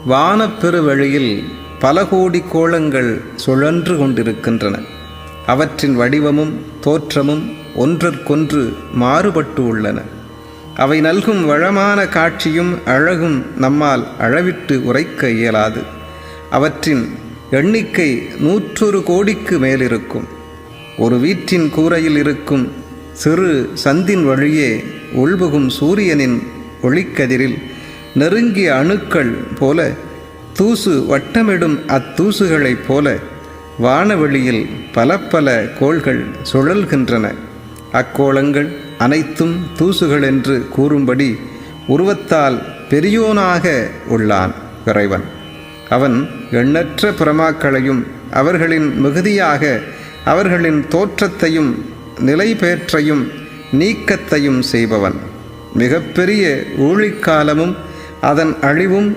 வானப்பெருவெளியில் பல கோடி கோளங்கள் சுழன்று கொண்டிருக்கின்றன. அவற்றின் வடிவமும் தோற்றமும் ஒன்றற்கொன்று மாறுபட்டு உள்ளன. அவை நல்கும் வளமான காட்சியும் அழகும் நம்மால் அளவிட்டு உரைக்க இயலாது. அவற்றின் எண்ணிக்கை 100 கோடிக்கு மேலிருக்கும். ஒரு வீட்டின் கூரையில் இருக்கும் சிறு சந்தின் வழியே உள்புகும் சூரியனின் ஒளிக்கதிரில் நெருங்கிய அணுக்கள் போல, தூசு வட்டமிடும் அத்தூசுகளைப் போல வானவெளியில் பல பல கோள்கள் சுழல்கின்றன. அக்கோளங்கள் அனைத்தும் தூசுகள் என்று கூறும்படி உருவத்தால் பெரியோனாக உள்ளான் இறைவன். அவன் எண்ணற்ற பிரமாக்களையும் அவர்களின் மிகுதியாக அவர்களின் தோற்றத்தையும் நிலைபேற்றையும் நீக்கத்தையும் செய்பவன். மிகப்பெரிய ஊழிக்காலமும் அதன் அழிவும்